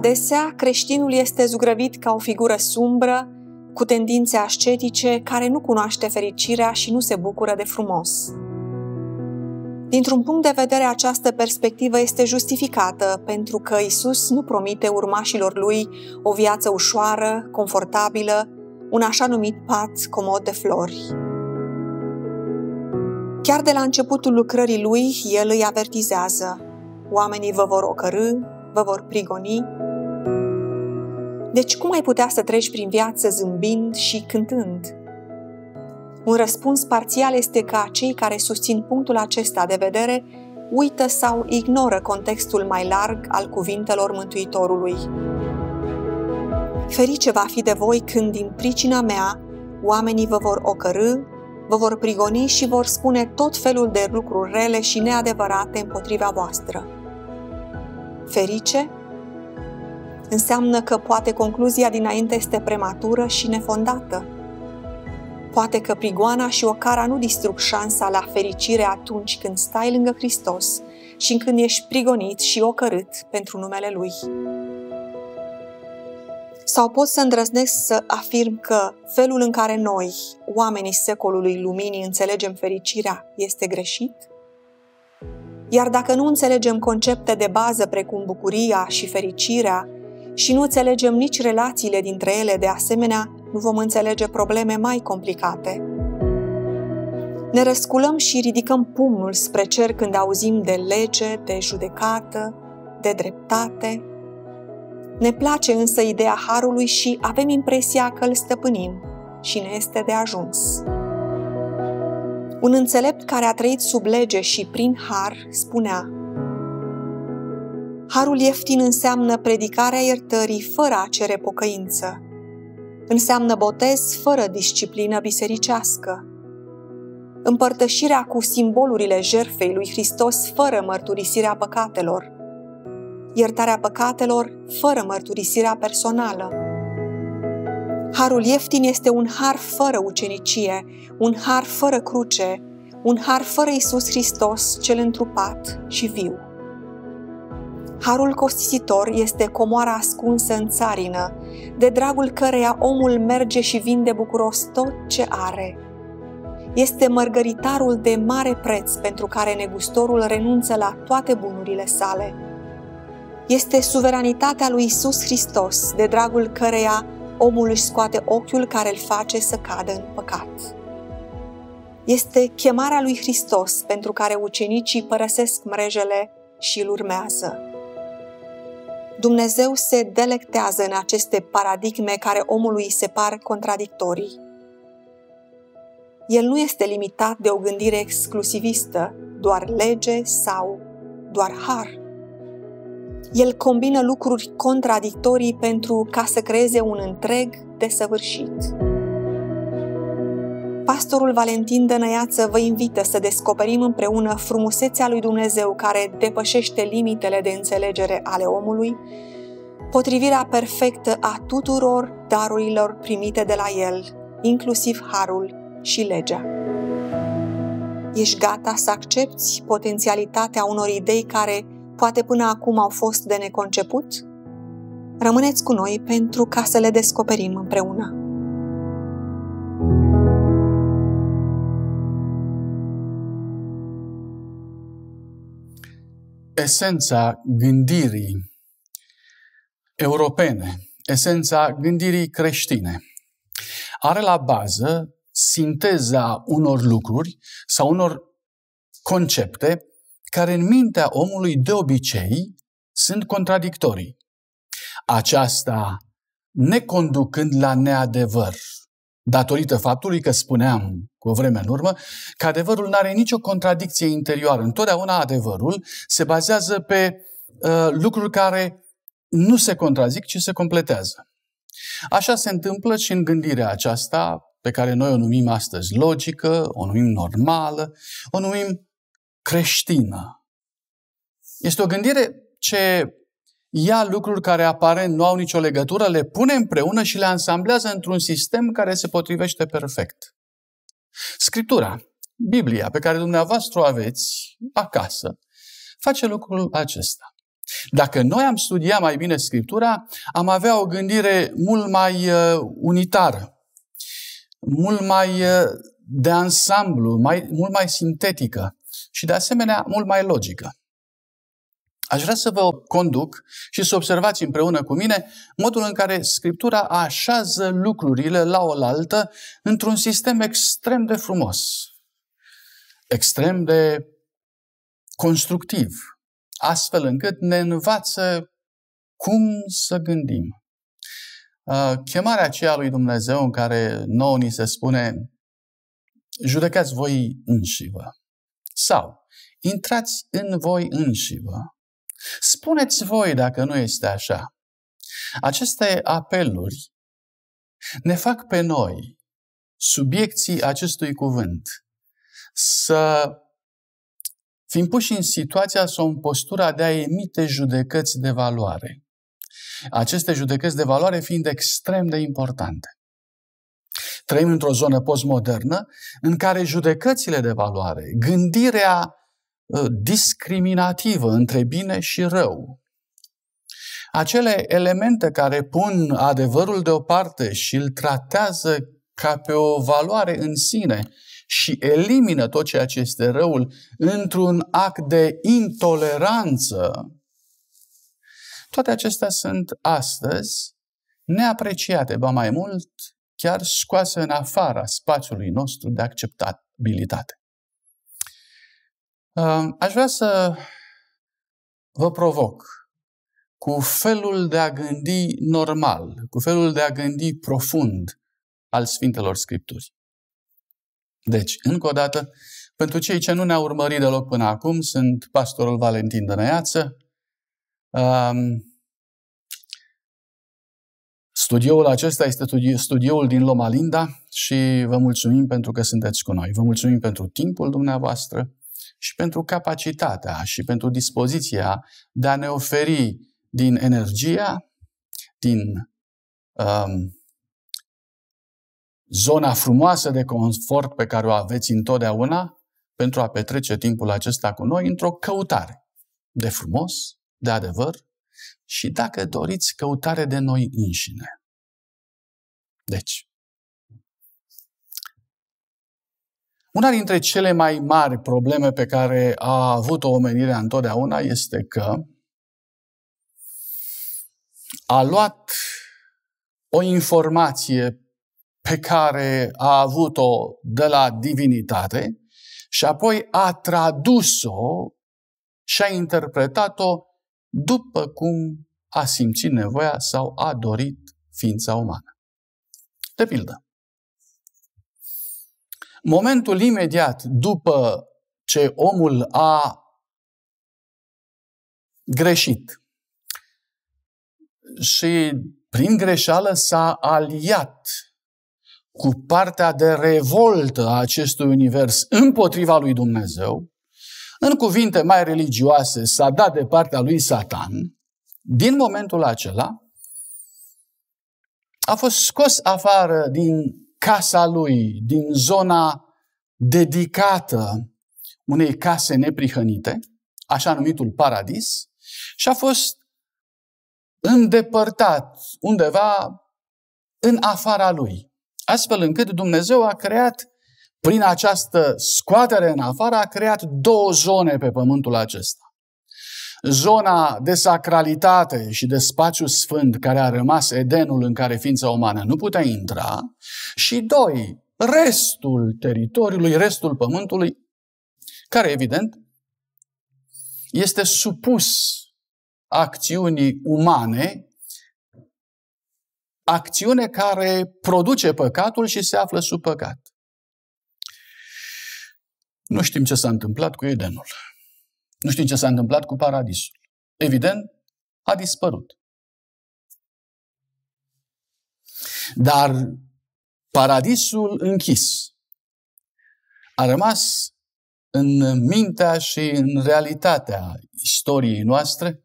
Adesea, creștinul este zugrăvit ca o figură sumbră, cu tendințe ascetice, care nu cunoaște fericirea și nu se bucură de frumos. Dintr-un punct de vedere, această perspectivă este justificată, pentru că Isus nu promite urmașilor lui o viață ușoară, confortabilă, un așa numit pat comod de flori. Chiar de la începutul lucrării lui, el îi avertizează: oamenii vă vor ocărî, vă vor prigoni. Deci cum ai putea să treci prin viață zâmbind și cântând? Un răspuns parțial este că cei care susțin punctul acesta de vedere uită sau ignoră contextul mai larg al cuvintelor Mântuitorului. Ferice va fi de voi când, din pricina mea, oamenii vă vor ocărî, vă vor prigoni și vor spune tot felul de lucruri rele și neadevărate împotriva voastră. Ferice înseamnă că poate concluzia dinainte este prematură și nefondată. Poate că prigoana și ocara nu distrug șansa la fericire atunci când stai lângă Hristos și când ești prigonit și ocărât pentru numele Lui. Sau pot să îndrăznesc să afirm că felul în care noi, oamenii secolului luminii, înțelegem fericirea este greșit? Iar dacă nu înțelegem concepte de bază precum bucuria și fericirea și nu înțelegem nici relațiile dintre ele, de asemenea, nu vom înțelege probleme mai complicate. Ne răsculăm și ridicăm pumnul spre cer când auzim de lege, de judecată, de dreptate. Ne place însă ideea harului și avem impresia că îl stăpânim și ne este de ajuns. Un înțelept care a trăit sub lege și prin har spunea: harul ieftin înseamnă predicarea iertării fără a cere pocăință. Înseamnă botez fără disciplină bisericească. Împărtășirea cu simbolurile jertfei lui Hristos fără mărturisirea păcatelor. Iertarea păcatelor fără mărturisirea personală. Harul ieftin este un har fără ucenicie, un har fără cruce, un har fără Iisus Hristos, cel întrupat și viu. Harul costisitor este comoara ascunsă în țarină, de dragul căreia omul merge și vinde bucuros tot ce are. Este mărgăritarul de mare preț pentru care negustorul renunță la toate bunurile sale. Este suveranitatea lui Iisus Hristos, de dragul căreia omul își scoate ochiul care îl face să cadă în păcat. Este chemarea lui Hristos pentru care ucenicii părăsesc mrejele și îl urmează. Dumnezeu se delectează în aceste paradigme care omului se par contradictorii. El nu este limitat de o gândire exclusivistă, doar lege sau doar har. El combină lucruri contradictorii pentru ca să creeze un întreg desăvârșit. Pastorul Valentin Dănăiață vă invită să descoperim împreună frumusețea lui Dumnezeu care depășește limitele de înțelegere ale omului, potrivirea perfectă a tuturor darurilor primite de la El, inclusiv harul și legea. Ești gata să accepți potențialitatea unor idei care poate până acum au fost de neconceput? Rămâneți cu noi pentru ca să le descoperim împreună. Esența gândirii europene, esența gândirii creștine, are la bază sinteza unor lucruri sau unor concepte care în mintea omului de obicei sunt contradictorii. Aceasta neconducând la neadevăr, datorită faptului că spuneam cu o vreme în urmă că adevărul nu are nicio contradicție interioară. Întotdeauna adevărul se bazează pe lucruri care nu se contrazic, ci se completează. Așa se întâmplă și în gândirea aceasta pe care noi o numim astăzi logică, o numim normală, o numim creștină. Este o gândire ce ia lucruri care aparent nu au nicio legătură, le pune împreună și le ansamblează într-un sistem care se potrivește perfect. Scriptura, Biblia, pe care dumneavoastră o aveți acasă, face lucrul acesta. Dacă noi am studiat mai bine Scriptura, am avea o gândire mult mai unitară, mult mai de ansamblu, mult mai sintetică și, de asemenea, mult mai logică. Aș vrea să vă conduc și să observați împreună cu mine modul în care Scriptura așează lucrurile la oaltă într-un sistem extrem de frumos, extrem de constructiv, astfel încât ne învață cum să gândim. Chemarea aceea lui Dumnezeu în care nouă ni se spune judecați voi înșivă sau intrați în voi înșivă. Spuneți voi dacă nu este așa. Aceste apeluri ne fac pe noi, subiecții acestui cuvânt, să fim puși în situația sau în postura de a emite judecăți de valoare. Aceste judecăți de valoare fiind extrem de importante. Trăim într-o zonă postmodernă în care judecățile de valoare, gândirea discriminativă între bine și rău, acele elemente care pun adevărul deoparte și îl tratează ca pe o valoare în sine și elimină tot ceea ce este răul într-un act de intoleranță, toate acestea sunt astăzi neapreciate, ba mai mult, chiar scoase în afara spațiului nostru de acceptabilitate. Aș vrea să vă provoc cu felul de a gândi normal, cu felul de a gândi profund al Sfintelor Scripturi. Deci, încă o dată, pentru cei ce nu ne-au urmărit deloc până acum, sunt pastorul Valentin Dănăiață. Studioul acesta este studioul din Loma Linda și vă mulțumim pentru că sunteți cu noi. Vă mulțumim pentru timpul dumneavoastră și pentru capacitatea și pentru dispoziția de a ne oferi din energia, din zona frumoasă de confort pe care o aveți întotdeauna pentru a petrece timpul acesta cu noi într-o căutare de frumos, de adevăr și, dacă doriți, căutare de noi înșine. Deci, una dintre cele mai mari probleme pe care a avut-o omenirea întotdeauna este că a luat o informație pe care a avut-o de la divinitate și apoi a tradus-o și a interpretat-o după cum a simțit nevoia sau a dorit ființa umană. De pildă, momentul imediat după ce omul a greșit și prin greșeală s-a aliat cu partea de revoltă a acestui univers împotriva lui Dumnezeu, în cuvinte mai religioase, s-a dat de partea lui Satan, din momentul acela a fost scos afară din casa lui, din zona dedicată unei case neprihănite, așa numitul paradis, și a fost îndepărtat undeva în afara lui. Astfel încât Dumnezeu a creat, prin această scoatere în afară, a creat două zone pe pământul acesta. Zona de sacralitate și de spațiu sfânt, care a rămas Edenul în care ființa umană nu putea intra, și doi, restul teritoriului, restul pământului, care, evident, este supus acțiunii umane, acțiune care produce păcatul și se află sub păcat. Nu știm ce s-a întâmplat cu Edenul. Nu știm ce s-a întâmplat cu paradisul. Evident, a dispărut. Dar paradisul închis a rămas în mintea și în realitatea istoriei noastre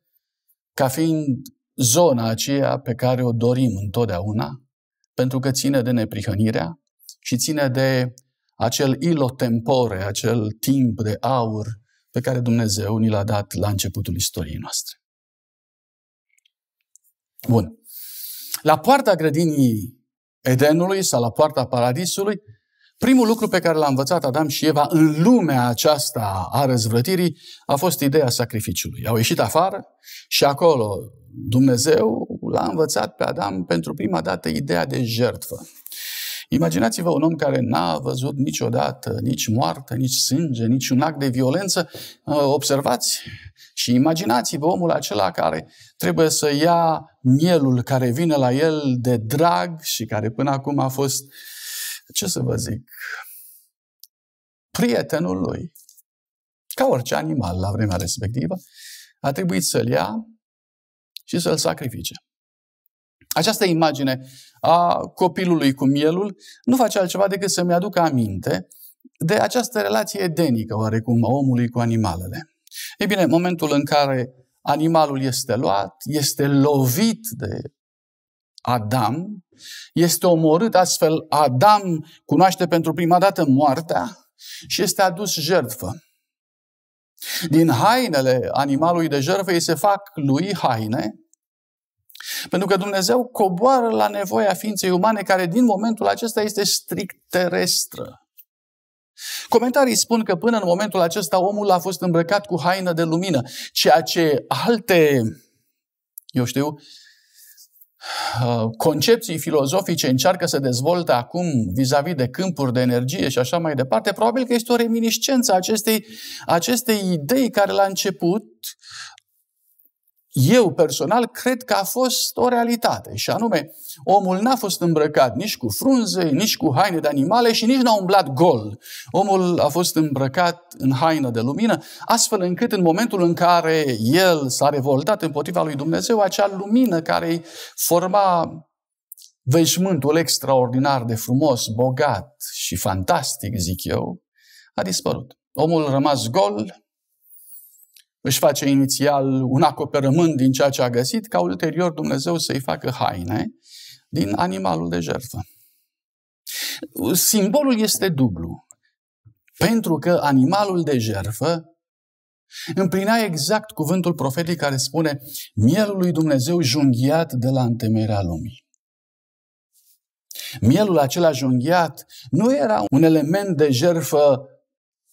ca fiind zona aceea pe care o dorim întotdeauna, pentru că ține de neprihănirea și ține de acel illo tempore, acel timp de aur pe care Dumnezeu ni l-a dat la începutul istoriei noastre. Bun. La poarta grădinii Edenului sau la poarta Paradisului, primul lucru pe care l-a învățat Adam și Eva în lumea aceasta a răzvrătirii a fost ideea sacrificiului. Au ieșit afară și acolo Dumnezeu l-a învățat pe Adam pentru prima dată ideea de jertfă. Imaginați-vă un om care n-a văzut niciodată nici moarte, nici sânge, nici un act de violență. Observați și imaginați-vă omul acela care trebuie să ia mielul care vine la el de drag și care până acum a fost, ce să vă zic, prietenul lui. Ca orice animal la vremea respectivă, a trebuit să-l ia și să-l sacrifice. Această imagine a copilului cu mielul nu face altceva decât să-mi aducă aminte de această relație edenică, oarecum, a omului cu animalele. Ei bine, în momentul în care animalul este luat, este lovit de Adam, este omorât, astfel Adam cunoaște pentru prima dată moartea și este adus jertfă. Din hainele animalului de jertfă îi se fac lui haine, pentru că Dumnezeu coboară la nevoia ființei umane, care din momentul acesta este strict terestră. Comentarii spun că până în momentul acesta omul a fost îmbrăcat cu haină de lumină, ceea ce alte, concepții filozofice încearcă să dezvolte acum vis-a-vis de câmpuri de energie și așa mai departe, probabil că este o reminiscență a acestei idei care la început, eu personal cred că a fost o realitate, și anume, omul n-a fost îmbrăcat nici cu frunze, nici cu haine de animale și nici n-a umblat gol. Omul a fost îmbrăcat în haină de lumină, astfel încât în momentul în care el s-a revoltat împotriva lui Dumnezeu, acea lumină care îi forma veșmântul extraordinar de frumos, bogat și fantastic, zic eu, a dispărut. Omul a rămas gol, își face inițial un acoperământ din ceea ce a găsit, ca ulterior Dumnezeu să-i facă haine din animalul de jertfă. Simbolul este dublu, pentru că animalul de jertfă împlinea exact cuvântul profetic care spune: mielul lui Dumnezeu junghiat de la întemeierea lumii. Mielul acela junghiat nu era un element de jertfă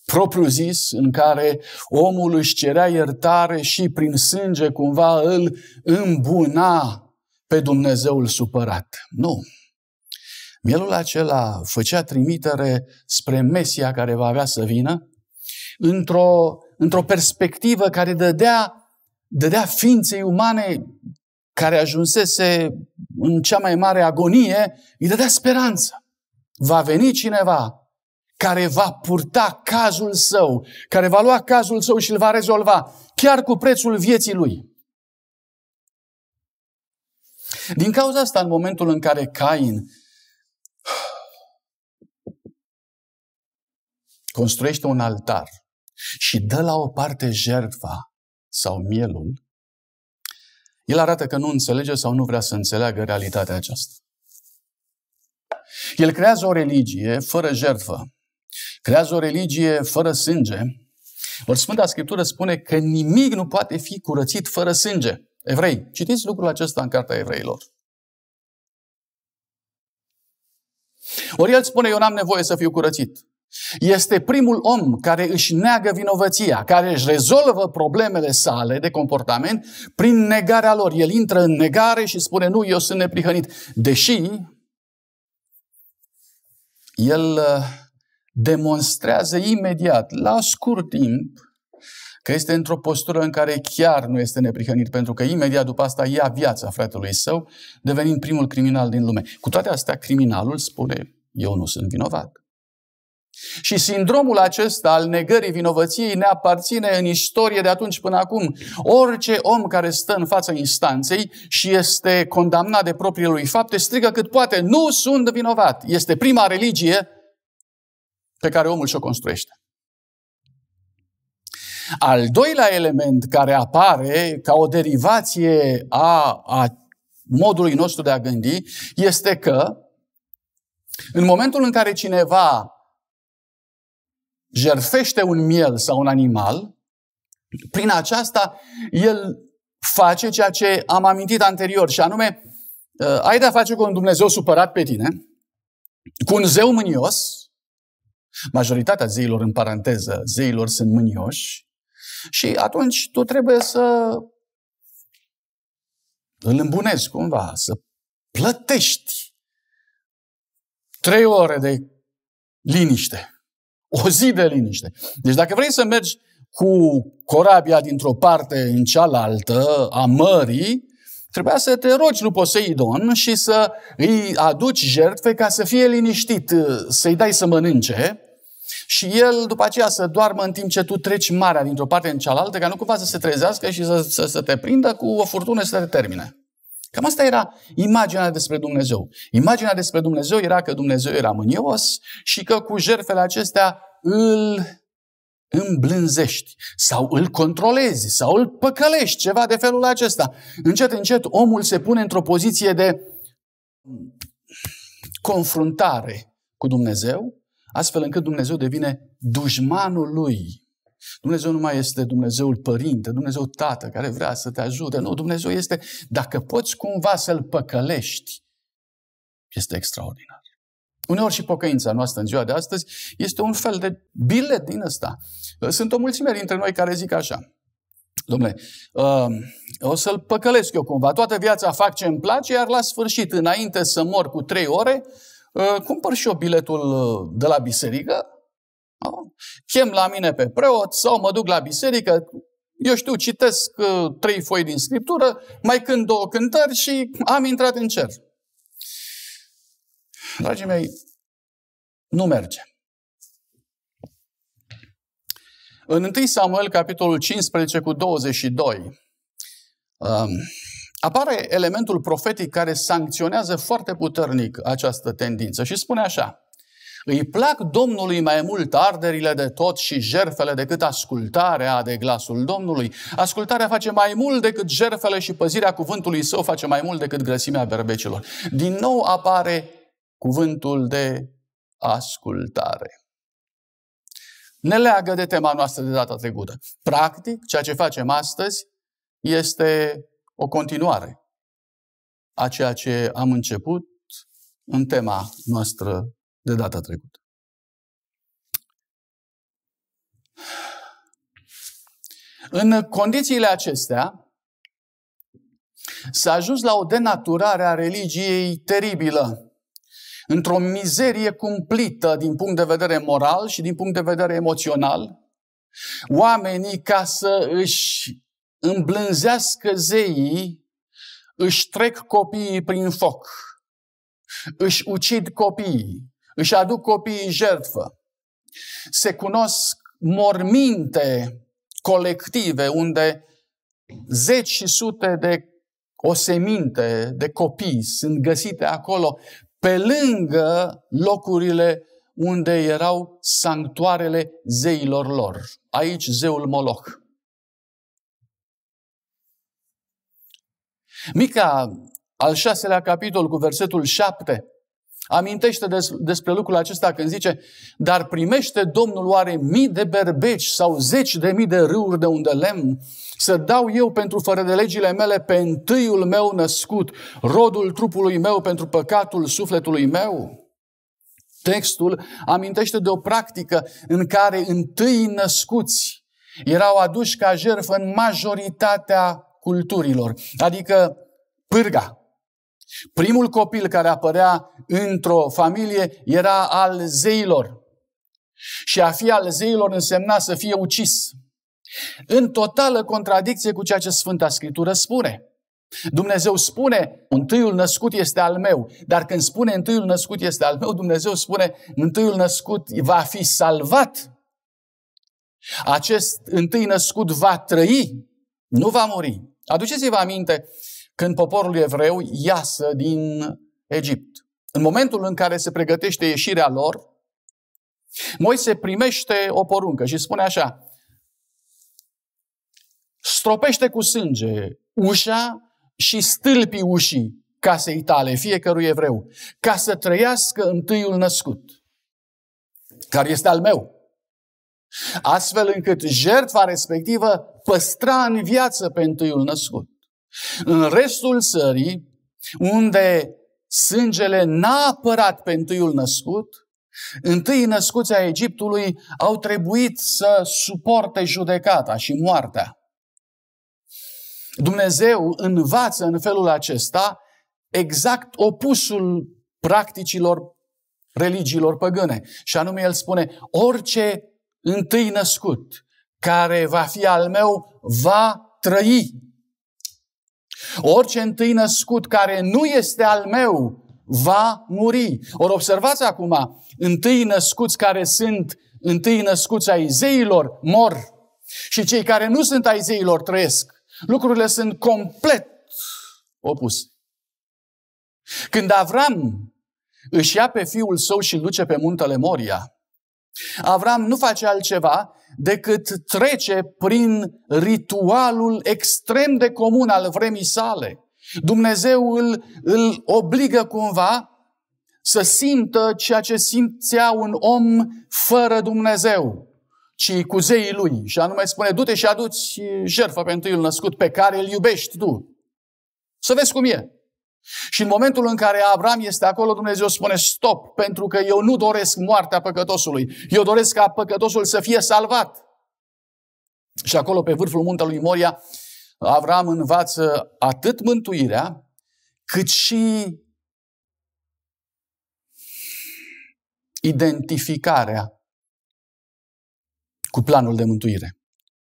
propriu-zis, în care omul își cerea iertare și prin sânge cumva îl îmbuna pe Dumnezeul supărat. Nu. Mielul acela făcea trimitere spre Mesia care va avea să vină, într-o perspectivă care dădea ființei umane care ajunsese în cea mai mare agonie, îi dădea speranță. Va veni cineva care va purta cazul său, care va lua cazul său și îl va rezolva, chiar cu prețul vieții lui. Din cauza asta, în momentul în care Cain construiește un altar și dă la o parte jertfa sau mielul, el arată că nu înțelege sau nu vrea să înțeleagă realitatea aceasta. El creează o religie fără jertfă. Creează o religie fără sânge. Ori Sfânta Scriptură spune că nimic nu poate fi curățit fără sânge. Evrei, citiți lucrul acesta în Cartea Evreilor. Ori el spune: eu n-am nevoie să fiu curățit. Este primul om care își neagă vinovăția, care își rezolvă problemele sale de comportament prin negarea lor. El intră în negare și spune: nu, eu sunt neprihănit. Deși el demonstrează imediat, la scurt timp, că este într-o postură în care chiar nu este neprihănit, pentru că imediat după asta ia viața fratelui său, devenind primul criminal din lume. Cu toate astea, criminalul spune: eu nu sunt vinovat. Și sindromul acesta al negării vinovăției ne aparține în istorie de atunci până acum. Orice om care stă în fața instanței și este condamnat de propriile lui fapte strigă cât poate: nu sunt vinovat. Este prima religie pe care omul și-o construiește. Al doilea element care apare ca o derivație a modului nostru de a gândi este că în momentul în care cineva jertfește un miel sau un animal, prin aceasta el face ceea ce am amintit anterior, și anume, ai de-a face cu un Dumnezeu supărat pe tine, cu un zeu mânios. Majoritatea zeilor, în paranteză, zeilor sunt mânioși, și atunci tu trebuie să îl îmbunezi cumva, să plătești 3 ore de liniște, o zi de liniște. Deci dacă vrei să mergi cu corabia dintr-o parte în cealaltă a mării, trebuia să te rogi lui Poseidon și să îi aduci jertfe ca să fie liniștit, să-i dai să mănânce și el după aceea să doarmă în timp ce tu treci marea dintr-o parte în cealaltă, ca nu cumva să se trezească și să te prindă cu o furtună să te termine. Cam asta era imaginea despre Dumnezeu. Imaginea despre Dumnezeu era că Dumnezeu era mânios și că cu jertfele acestea îl îmblânzești sau îl controlezi sau îl păcălești, ceva de felul acesta. Încet, încet omul se pune într-o poziție de confruntare cu Dumnezeu, astfel încât Dumnezeu devine dușmanul lui. Dumnezeu nu mai este Dumnezeul Părinte, Dumnezeu Tată care vrea să te ajute. Nu, Dumnezeu este, dacă poți cumva să-L păcălești, este extraordinar. Uneori și pocăința noastră în ziua de astăzi este un fel de bilet din ăsta. Sunt o mulțime dintre noi care zic așa: Dom'le, o să-L păcălesc eu cumva, toată viața fac ce îmi place, iar la sfârșit, înainte să mor cu 3 ore, cumpăr și eu biletul de la biserică, chem la mine pe preot sau mă duc la biserică, eu știu, citesc 3 foi din Scriptură, mai cânt 2 cântări și am intrat în cer. Dragii mei, nu merge. În 1 Samuel, capitolul 15 cu 22, apare elementul profetic care sancționează foarte puternic această tendință și spune așa: îi plac Domnului mai mult arderile de tot și jertfele decât ascultarea de glasul Domnului. Ascultarea face mai mult decât jertfele și păzirea cuvântului său face mai mult decât grăsimea berbecilor. Din nou apare cuvântul de ascultare. Ne leagă de tema noastră de data trecută. Practic, ceea ce facem astăzi este o continuare a ceea ce am început în tema noastră de data trecută. În condițiile acestea s-a ajuns la o denaturare a religiei teribilă, într-o mizerie cumplită din punct de vedere moral și din punct de vedere emoțional. Oamenii, ca să își îmblânzească zeii, își trec copiii prin foc, își ucid copiii, își aduc copiii în jertfă. Se cunosc morminte colective unde 10 și sute de oseminte de copii sunt găsite acolo, pe lângă locurile unde erau sanctuarele zeilor lor. Aici zeul Moloch. Mica, al 6-lea capitol cu versetul 7, amintește despre lucrul acesta când zice: dar primește Domnul oare mii de berbeci sau 10.000 de râuri de unde lemn? Să dau eu pentru fără de legile mele pe întâiul meu născut, rodul trupului meu pentru păcatul sufletului meu? Textul amintește de o practică în care întâi născuți erau aduși ca jertfă în majoritatea culturilor, adică pârga. Primul copil care apărea într-o familie era al zeilor. Și a fi al zeilor însemna să fie ucis. În totală contradicție cu ceea ce Sfânta Scriptură spune. Dumnezeu spune: întâiul născut este al meu. Dar când spune întâiul născut este al meu, Dumnezeu spune: întâiul născut va fi salvat. Acest întâi născut va trăi, nu va muri. Aduceți-vă aminte când poporul evreu iasă din Egipt. În momentul în care se pregătește ieșirea lor, Moise primește o poruncă și spune așa: stropește cu sânge ușa și stâlpii ușii casei tale, fiecărui evreu, ca să trăiască întâiul născut, care este al meu. Astfel încât jertfa respectivă păstra în viață pe întâiul născut. În restul țării, unde sângele n-a apărat pe întâiul născut, întâi născuți ai Egiptului au trebuit să suporte judecata și moartea. Dumnezeu învață în felul acesta exact opusul practicilor religiilor păgâne. Și anume, el spune, orice întâi născut care va fi al meu va trăi. Orice întâi născut care nu este al meu va muri. Ori observați acum, întâi născuți care sunt întâi născuți ai zeilor mor și cei care nu sunt ai zeilor trăiesc. Lucrurile sunt complet opuse. Când Avram își ia pe fiul său și îl duce pe muntele Moria, Avram nu face altceva decât trece prin ritualul extrem de comun al vremii sale. Dumnezeu îl obligă cumva să simtă ceea ce simțea un om fără Dumnezeu, ci cu zeii lui. Și anume spune, du-te și aduci jertfă pe întâiul născut pe care îl iubești tu. Să vezi cum e. Și în momentul în care Avram este acolo, Dumnezeu spune, stop, pentru că eu nu doresc moartea păcătosului. Eu doresc ca păcătosul să fie salvat. Și acolo, pe vârful muntelui Moria, Avram învață atât mântuirea, cât și identificarea cu planul de mântuire.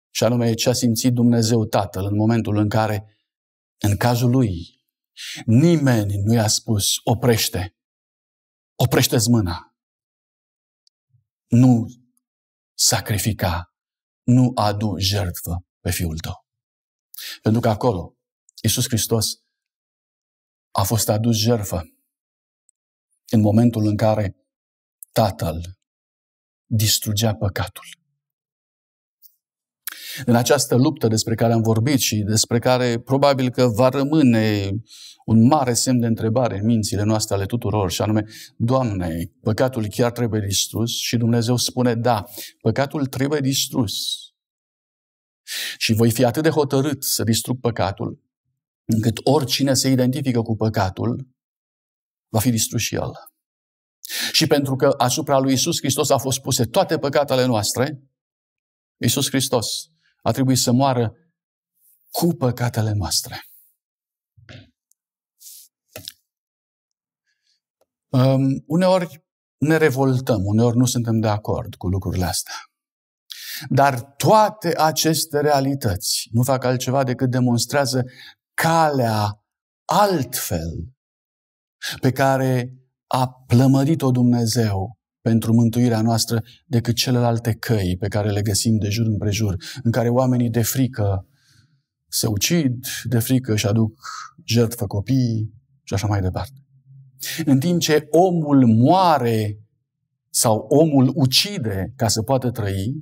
Și anume ce a simțit Dumnezeu Tatăl în momentul în care, în cazul lui, nimeni nu i-a spus, oprește-ți mâna. Nu sacrifica, nu adu jertfă pe fiul tău. Pentru că acolo, Iisus Hristos a fost adus jertfă în momentul în care Tatăl distrugea păcatul. În această luptă despre care am vorbit și despre care probabil că va rămâne un mare semn de întrebare în mințile noastre ale tuturor, și anume, Doamne, păcatul chiar trebuie distrus? Și Dumnezeu spune, da, păcatul trebuie distrus. Și voi fi atât de hotărât să distrug păcatul, încât oricine se identifică cu păcatul, va fi distrus și el. Și pentru că asupra lui Iisus Hristos au fost puse toate păcatele noastre, Iisus Hristos a trebuit să moară cu păcatele noastre. Uneori ne revoltăm, uneori nu suntem de acord cu lucrurile astea. Dar toate aceste realități nu fac altceva decât demonstrează calea altfel pe care a plămărit-o Dumnezeu pentru mântuirea noastră decât celelalte căi pe care le găsim de jur împrejur, în care oamenii de frică se ucid, de frică își aduc jertfă copiii și așa mai departe. În timp ce omul moare sau omul ucide ca să poată trăi,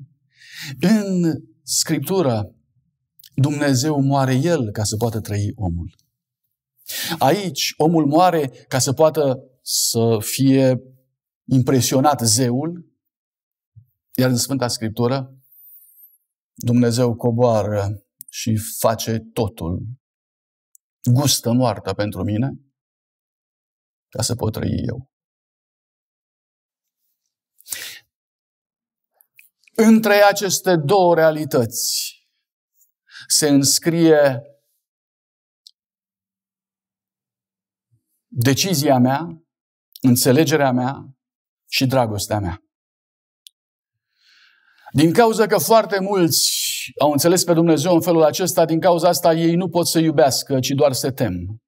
în Scriptură Dumnezeu moare El ca să poată trăi omul. Aici omul moare ca să poată să fie impresionat zeul, iar în Sfânta Scriptură Dumnezeu coboară și face totul. Gustă moartea pentru mine ca să pot trăi eu. Între aceste două realități se înscrie decizia mea, înțelegerea mea și dragostea mea. Din cauza că foarte mulți au înțeles pe Dumnezeu în felul acesta, din cauza asta ei nu pot să iubească, ci doar se tem.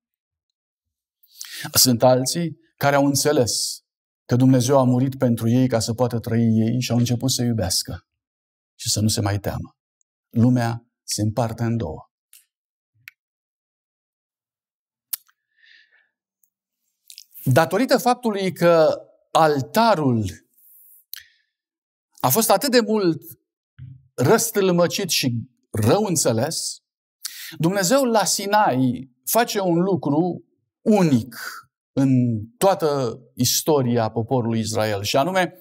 Sunt alții care au înțeles că Dumnezeu a murit pentru ei ca să poată trăi ei și au început să iubească și să nu se mai teamă. Lumea se împarte în două. Datorită faptului că altarul a fost atât de mult răstâlmăcit și rău înțeles, Dumnezeu la Sinai face un lucru unic în toată istoria poporului Israel. Și anume,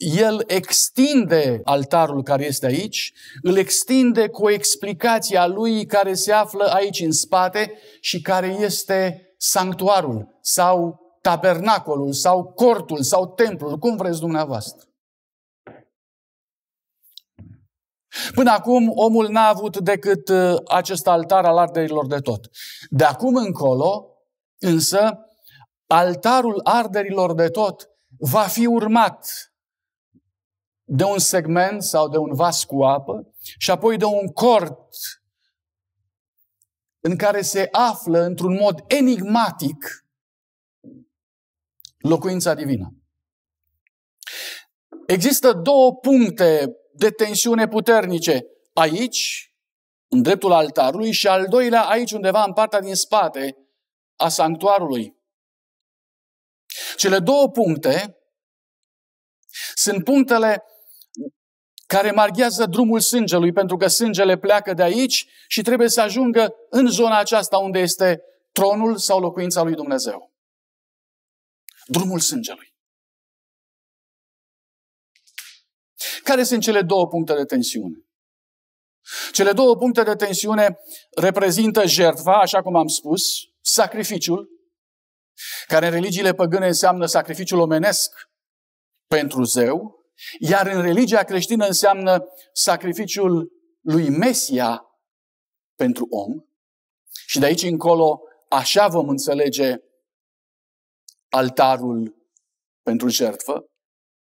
el extinde altarul care este aici, îl extinde cu o explicație a lui care se află aici în spate și care este sanctuarul sau tabernacolul sau cortul sau templul, cum vreți dumneavoastră. Până acum, omul n-a avut decât acest altar al arderilor de tot. De acum încolo, însă, altarul arderilor de tot va fi urmat de un segment sau de un vas cu apă și apoi de un cort în care se află într-un mod enigmatic locuința divină. Există două puncte de tensiune puternice. Aici, în dreptul altarului, și al doilea aici undeva în partea din spate a sanctuarului. Cele două puncte sunt punctele care marchează drumul sângelui, pentru că sângele pleacă de aici și trebuie să ajungă în zona aceasta unde este tronul sau locuința lui Dumnezeu. Drumul sângelui. Care sunt cele două puncte de tensiune? Cele două puncte de tensiune reprezintă jertfa, așa cum am spus, sacrificiul, care în religiile păgâne înseamnă sacrificiul omenesc pentru zeu, iar în religia creștină înseamnă sacrificiul lui Mesia pentru om. Și de aici încolo, așa vom înțelege altarul pentru jertfă,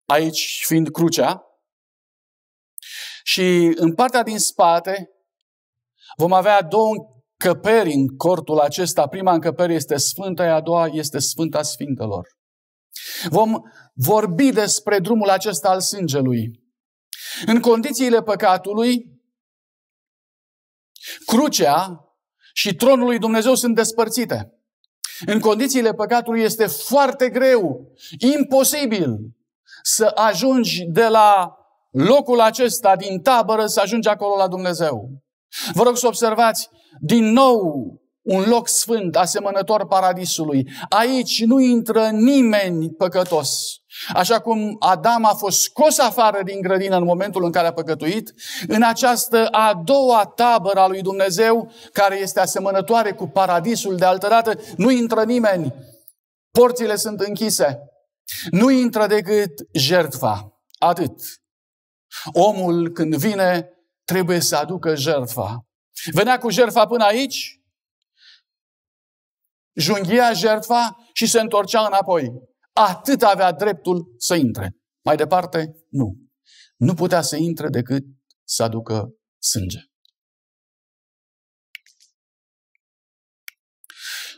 aici fiind crucea. Și în partea din spate vom avea două încăperi în cortul acesta. Prima încăpere este sfântă, a doua este Sfânta Sfintelor. Vom vorbi despre drumul acesta al sângelui. În condițiile păcatului, crucea și tronul lui Dumnezeu sunt despărțite. În condițiile păcatului este foarte greu, imposibil să ajungi de la locul acesta din tabără să ajungi acolo la Dumnezeu. Vă rog să observați din nou un loc sfânt, asemănător paradisului. Aici nu intră nimeni păcătos. Așa cum Adam a fost scos afară din grădină în momentul în care a păcătuit, în această a doua tabără a lui Dumnezeu, care este asemănătoare cu paradisul de altădată, nu intră nimeni. Porțile sunt închise. Nu intră decât jertfa. Atât. Omul, când vine, trebuie să aducă jertfa. Venea cu jertfa până aici, junghia jertfa și se întorcea înapoi. Atât avea dreptul să intre. Mai departe, nu. Nu putea să intre decât să aducă sânge.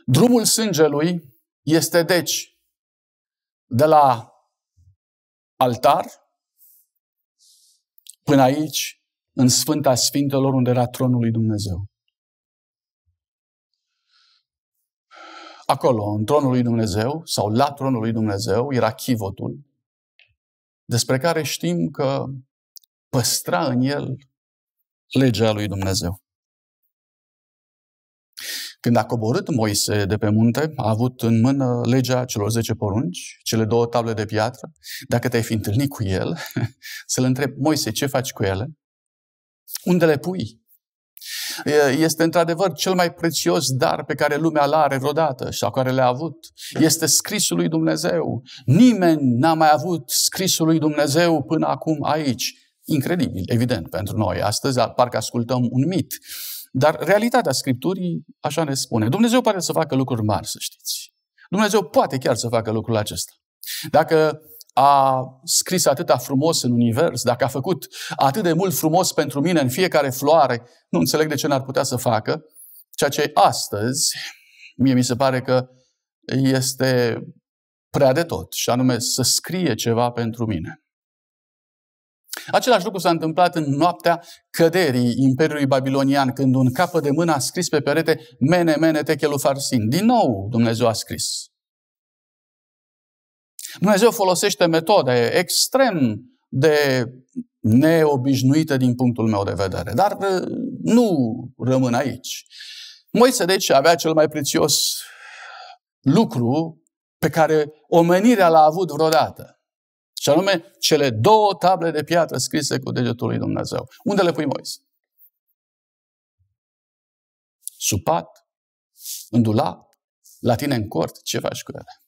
Drumul sângelui este, deci, de la altar până aici, în Sfânta Sfintelor, unde era tronul lui Dumnezeu. Acolo, în tronul lui Dumnezeu, sau la tronul lui Dumnezeu, era chivotul, despre care știm că păstra în el legea lui Dumnezeu. Când a coborât Moise de pe munte, a avut în mână legea celor 10 porunci, cele 2 table de piatră. Dacă te-ai fi întâlnit cu el, să-l întrebi, Moise, ce faci cu ele? Unde le pui? Este într-adevăr cel mai prețios dar pe care lumea l-are vreodată și care le-a avut. Este scrisul lui Dumnezeu. Nimeni n-a mai avut scrisul lui Dumnezeu până acum aici. Incredibil, evident, pentru noi. Astăzi parcă ascultăm un mit. Dar realitatea Scripturii așa ne spune. Dumnezeu poate să facă lucruri mari, să știți. Dumnezeu poate chiar să facă lucrul acesta. Dacă a scris atâta frumos în univers, dacă a făcut atât de mult frumos pentru mine în fiecare floare, nu înțeleg de ce n-ar putea să facă ceea ce astăzi, mie mi se pare că este prea de tot, și anume să scrie ceva pentru mine. Același lucru s-a întâmplat în noaptea căderii Imperiului Babilonian, când un capăt de mână a scris pe perete Mene, Mene, Tekel Upharsin. Din nou Dumnezeu a scris. Dumnezeu folosește metode extrem de neobișnuite din punctul meu de vedere, dar nu rămân aici. Moise, deci, avea cel mai prețios lucru pe care omenirea l-a avut vreodată. Și anume, cele 2 table de piatră scrise cu degetul lui Dumnezeu. Unde le pui, Moise? Sub pat? În dulap? La tine în cort? Ce faci cu ele?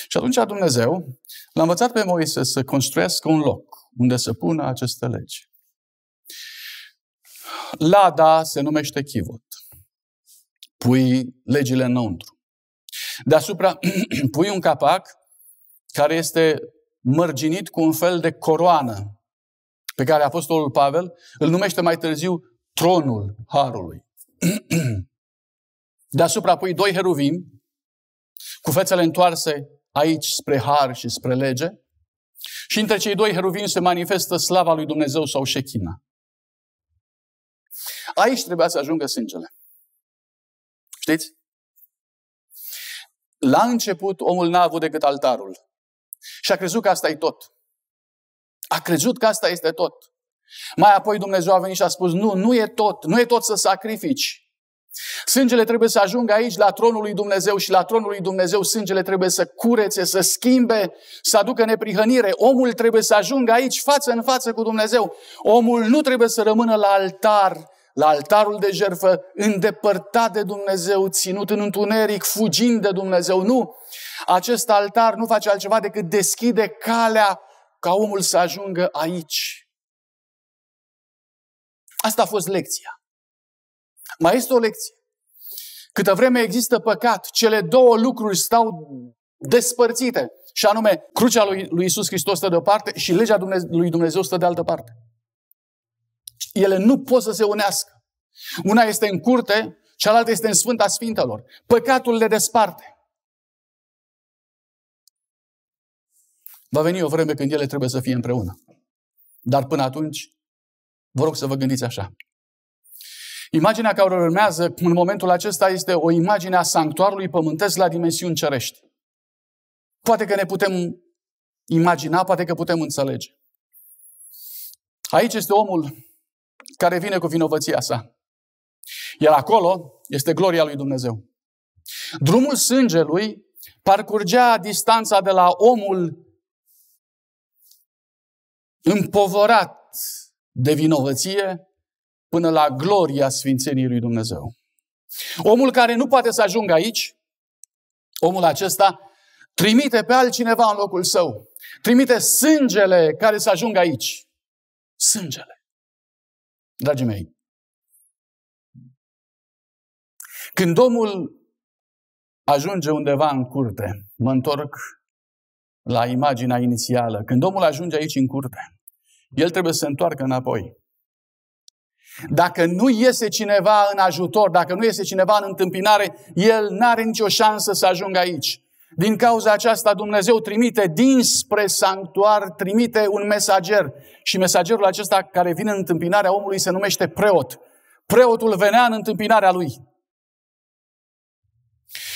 Și atunci Dumnezeu l-a învățat pe Moise să construiască un loc unde să pună aceste legi. Lada se numește chivot. Pui legile înăuntru. Deasupra pui un capac care este mărginit cu un fel de coroană pe care Apostolul Pavel îl numește mai târziu tronul Harului. Deasupra pui 2 heruvimi cu fețele întoarse aici spre har și spre lege și între cei 2 heruvimi se manifestă slava lui Dumnezeu sau șechina. Aici trebuia să ajungă sângele. Știți? La început omul n-a avut decât altarul și a crezut că asta e tot. A crezut că asta este tot. Mai apoi Dumnezeu a venit și a spus, nu e tot, nu e tot să sacrifici. Sângele trebuie să ajungă aici la tronul lui Dumnezeu și la tronul lui Dumnezeu sângele trebuie să curețe, să schimbe, să aducă neprihănire. Omul trebuie să ajungă aici față în față cu Dumnezeu. Omul nu trebuie să rămână la altar, la altarul de jertfă, îndepărtat de Dumnezeu, ținut în întuneric, fugind de Dumnezeu. Nu! Acest altar nu face altceva decât deschide calea ca omul să ajungă aici. Asta a fost lecția. Mai este o lecție. Câtă vreme există păcat, cele 2 lucruri stau despărțite. Și anume, crucea lui Iisus Hristos stă de o parte și legea lui Dumnezeu stă de altă parte. Ele nu pot să se unească. Una este în curte, cealaltă este în Sfânta Sfintelor. Păcatul le desparte. Va veni o vreme când ele trebuie să fie împreună. Dar până atunci, vă rog să vă gândiți așa. Imaginea care urmează în momentul acesta este o imagine a sanctuarului pământesc la dimensiuni cerești. Poate că ne putem imagina, poate că putem înțelege. Aici este omul care vine cu vinovăția sa. Iar acolo este gloria lui Dumnezeu. Drumul sângelui parcurgea distanța de la omul împovărat de vinovăție până la gloria sfințeniei lui Dumnezeu. Omul care nu poate să ajungă aici, omul acesta trimite pe altcineva în locul său. Trimite sângele care să ajungă aici. Sângele. Dragii mei, când omul ajunge undeva în curte, mă întorc la imaginea inițială, când omul ajunge aici în curte, el trebuie să se întoarcă înapoi. Dacă nu iese cineva în ajutor, dacă nu iese cineva în întâmpinare, el n-are nicio șansă să ajungă aici. Din cauza aceasta Dumnezeu trimite dinspre sanctuar, trimite un mesager. Și mesagerul acesta care vine în întâmpinarea omului se numește preot. Preotul venea în întâmpinarea lui.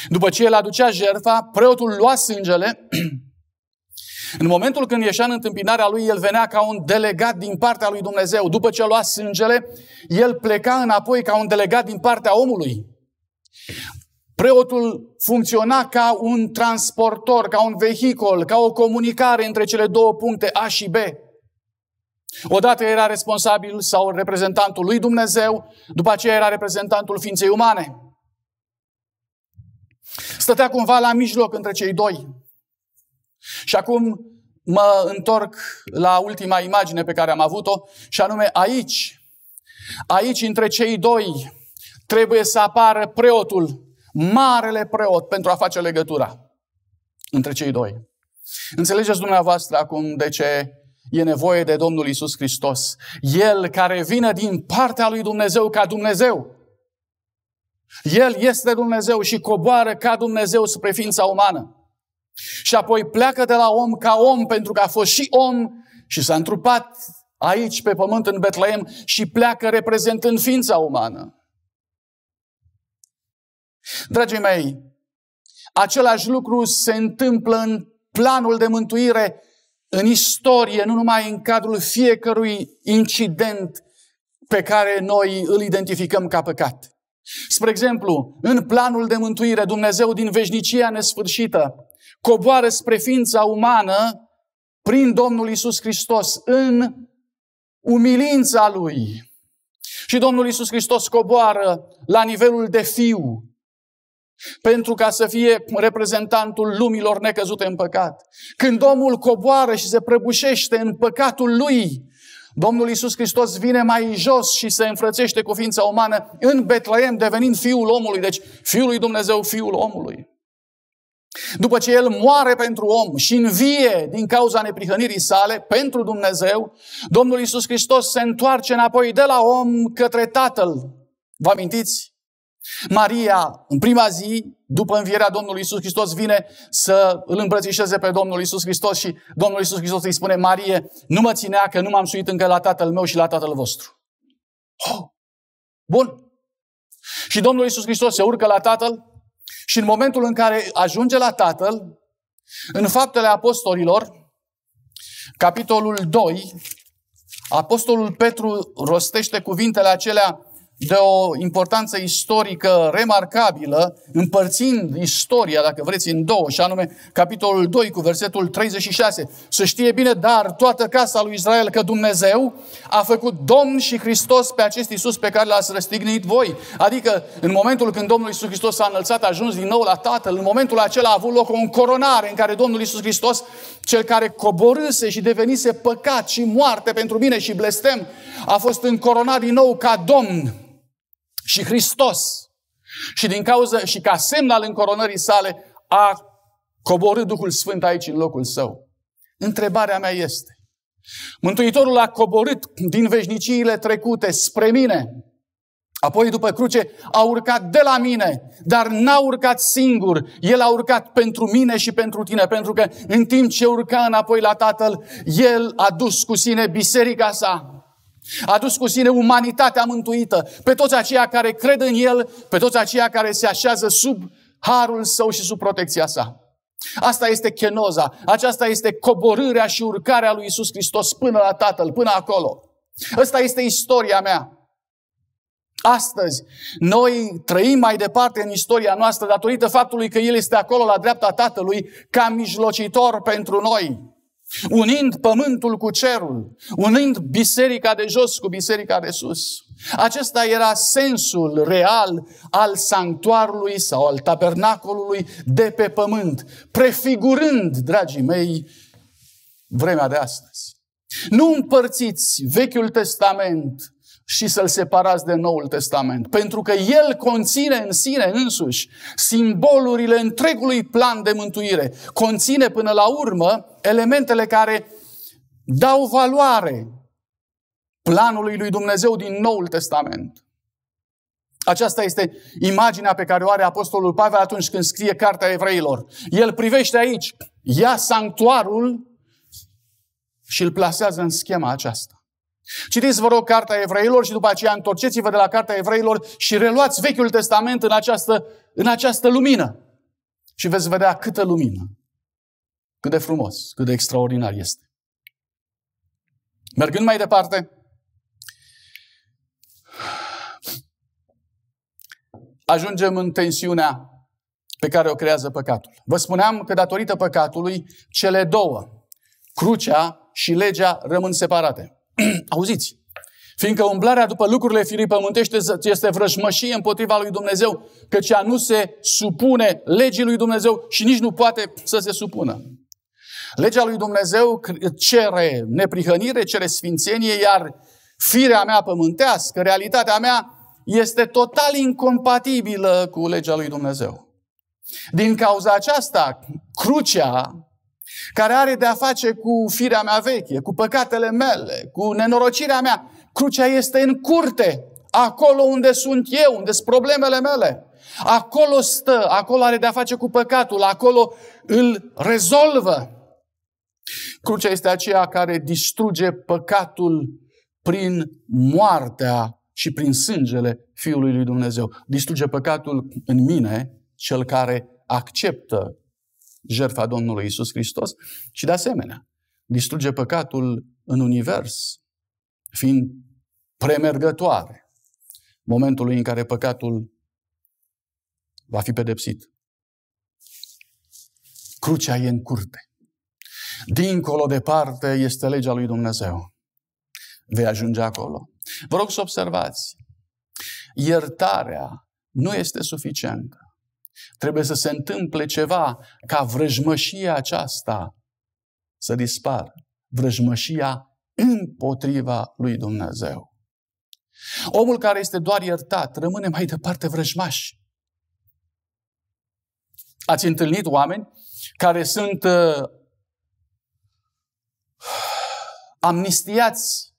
După ce el aducea jertfa, preotul lua sângele. În momentul când ieșea în întâmpinarea lui, el venea ca un delegat din partea lui Dumnezeu. După ce lua sângele, el pleca înapoi ca un delegat din partea omului. Preotul funcționa ca un transportor, ca un vehicul, ca o comunicare între cele 2 puncte A și B. Odată era responsabil sau reprezentantul lui Dumnezeu, după aceea era reprezentantul ființei umane. Stătea cumva la mijloc între cei 2. Și acum mă întorc la ultima imagine pe care am avut-o, și anume aici între cei 2 trebuie să apară preotul, marele preot, pentru a face legătura între cei 2. Înțelegeți dumneavoastră acum de ce e nevoie de Domnul Iisus Hristos. El care vine din partea lui Dumnezeu ca Dumnezeu. El este Dumnezeu și coboară ca Dumnezeu spre ființa umană. Și apoi pleacă de la om ca om, pentru că a fost și om și s-a întrupat aici pe pământ în Betlehem și pleacă reprezentând ființa umană. Dragii mei, același lucru se întâmplă în planul de mântuire, în istorie, nu numai în cadrul fiecărui incident pe care noi îl identificăm ca păcat. Spre exemplu, în planul de mântuire, Dumnezeu din veșnicia nesfârșită coboară spre ființa umană prin Domnul Iisus Hristos, în umilința Lui. Și Domnul Iisus Hristos coboară la nivelul de Fiu, pentru ca să fie reprezentantul lumilor necăzute în păcat. Când omul coboară și se prăbușește în păcatul lui, Domnul Iisus Hristos vine mai jos și se înfrățește cu ființa umană în Betleem, devenind Fiul omului, deci Fiul lui Dumnezeu, Fiul omului. După ce El moare pentru om și învie din cauza neprihănirii sale pentru Dumnezeu, Domnul Iisus Hristos se întoarce înapoi de la om către Tatăl. Vă amintiți? Maria, în prima zi, după învierea Domnului Iisus Hristos, vine să îl îmbrățișeze pe Domnul Iisus Hristos și Domnul Iisus Hristos îi spune: Marie, nu mă ținea că nu m-am suit încă la Tatăl meu și la Tatăl vostru. Oh, bun. Și Domnul Iisus Hristos se urcă la Tatăl și în momentul în care ajunge la Tatăl, în Faptele Apostolilor, capitolul 2, Apostolul Petru rostește cuvintele acelea de o importanță istorică remarcabilă, împărțind istoria, dacă vreți, în două, și anume capitolul 2 cu versetul 36. Să știe bine, dar toată casa lui Israel, că Dumnezeu a făcut Domn și Hristos pe acest Iisus pe care l-ați răstignit voi. Adică în momentul când Domnul Iisus Hristos s-a înălțat, a ajuns din nou la Tatăl, în momentul acela a avut loc o încoronare în care Domnul Iisus Hristos, cel care coborâse și devenise păcat și moarte pentru mine și blestem, a fost încoronat din nou ca Domn și Hristos. Și din cauza și ca semn al încoronării sale a coborât Duhul Sfânt aici în locul său. Întrebarea mea este: Mântuitorul a coborât din veșniciile trecute spre mine, apoi după cruce a urcat de la mine, dar n-a urcat singur. El a urcat pentru mine și pentru tine, pentru că în timp ce urca înapoi la Tatăl, El a dus cu sine biserica sa. A dus cu sine umanitatea mântuită, pe toți aceia care cred în El, pe toți aceia care se așează sub harul Său și sub protecția Sa. Asta este chenoza, aceasta este coborârea și urcarea lui Iisus Hristos până la Tatăl, până acolo. Asta este istoria mea. Astăzi, noi trăim mai departe în istoria noastră datorită faptului că El este acolo la dreapta Tatălui ca mijlocitor pentru noi, unind pământul cu cerul, unind biserica de jos cu biserica de sus. Acesta era sensul real al sanctuarului sau al tabernacolului de pe pământ, prefigurând, dragii mei, vremea de astăzi. Nu împărțiți Vechiul Testament și să-l separați de Noul Testament, pentru că el conține în sine însuși simbolurile întregului plan de mântuire. Conține până la urmă elementele care dau valoare planului lui Dumnezeu din Noul Testament. Aceasta este imaginea pe care o are Apostolul Pavel atunci când scrie Cartea Evreilor. El privește aici, ia sanctuarul și îl plasează în schema aceasta. Citiți, vă rog, Cartea Evreilor și după aceea întorceți-vă de la Cartea Evreilor și reluați Vechiul Testament în această lumină. Și veți vedea câtă lumină, cât de frumos, cât de extraordinar este. Mergând mai departe, ajungem în tensiunea pe care o creează păcatul. Vă spuneam că datorită păcatului, cele două, crucea și legea, rămân separate. Auziți, fiindcă umblarea după lucrurile firii pământești este vrăjmășie împotriva lui Dumnezeu, căci ea nu se supune legii lui Dumnezeu și nici nu poate să se supună. Legea lui Dumnezeu cere neprihănire, cere sfințenie, iar firea mea pământească, realitatea mea, este total incompatibilă cu legea lui Dumnezeu. Din cauza aceasta, crucea, care are de-a face cu firea mea veche, cu păcatele mele, cu nenorocirea mea, crucea este în curte, acolo unde sunt eu, unde sunt problemele mele. Acolo stă, acolo are de-a face cu păcatul, acolo îl rezolvă. Crucea este aceea care distruge păcatul prin moartea și prin sângele Fiului lui Dumnezeu. Distruge păcatul în mine, cel care acceptă jertfa Domnului Iisus Hristos, și de asemenea distruge păcatul în univers, fiind premergătoare momentului în care păcatul va fi pedepsit. Crucea e în curte. Dincolo departe este legea lui Dumnezeu. Vei ajunge acolo. Vă rog să observați. Iertarea nu este suficientă. Trebuie să se întâmple ceva ca vrăjmășia aceasta să dispară. Vrăjmășia împotriva lui Dumnezeu. Omul care este doar iertat rămâne mai departe vrăjmaș. Ați întâlnit oameni care sunt amnistiați,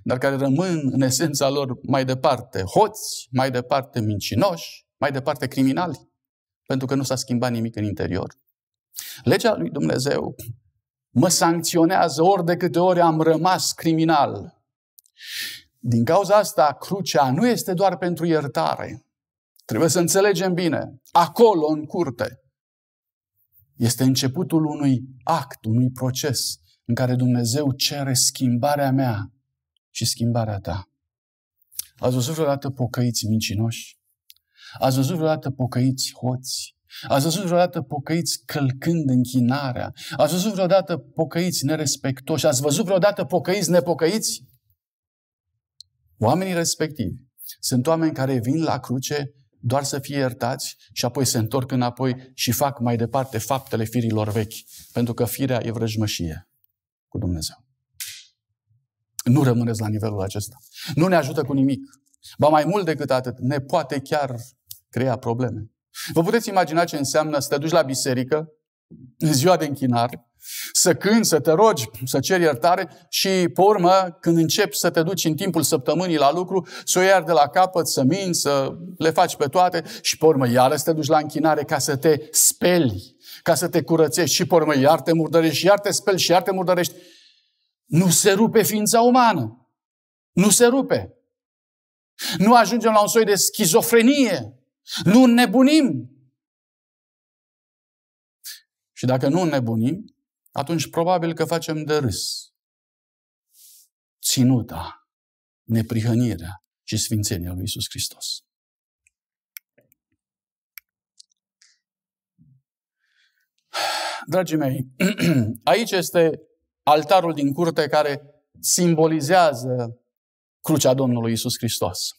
dar care rămân în esența lor mai departe hoți, mai departe mincinoși, mai departe criminali, pentru că nu s-a schimbat nimic în interior. Legea lui Dumnezeu mă sancționează ori de câte ori am rămas criminal. Din cauza asta, crucea nu este doar pentru iertare. Trebuie să înțelegem bine. Acolo, în curte, este începutul unui act, unui proces în care Dumnezeu cere schimbarea mea și schimbarea ta. Ați văzut vreodată pocăiți mincinoși? Ați văzut vreodată pocăiți hoți? Ați văzut vreodată pocăiți călcând închinarea? Ați văzut vreodată pocăiți nerespectoși? Ați văzut vreodată pocăiți nepocăiți? Oamenii respectivi sunt oameni care vin la cruce doar să fie iertați și apoi se întorc înapoi și fac mai departe faptele firilor vechi, pentru că firea e vrăjmășie cu Dumnezeu. Nu rămâneți la nivelul acesta. Nu ne ajută cu nimic. Ba mai mult decât atât, ne poate chiar crea probleme. Vă puteți imagina ce înseamnă să te duci la biserică în ziua de închinare, să cânți, să te rogi, să ceri iertare și, pe urmă, când începi să te duci în timpul săptămânii la lucru, să o ieri de la capăt, să minți, să le faci pe toate și, pe urmă, iară să te duci la închinare ca să te speli, ca să te curățești și, pe urmă, iar te murdărești, iar te speli și iar te murdărești. Nu se rupe ființa umană. Nu se rupe. Nu ajungem la un soi de schizofrenie. Nu înnebunim. Și dacă nu înnebunim, atunci probabil că facem de râs ținuta, neprihănirea și sfințenia lui Iisus Hristos. Dragii mei, aici este altarul din curte care simbolizează crucea Domnului Iisus Hristos.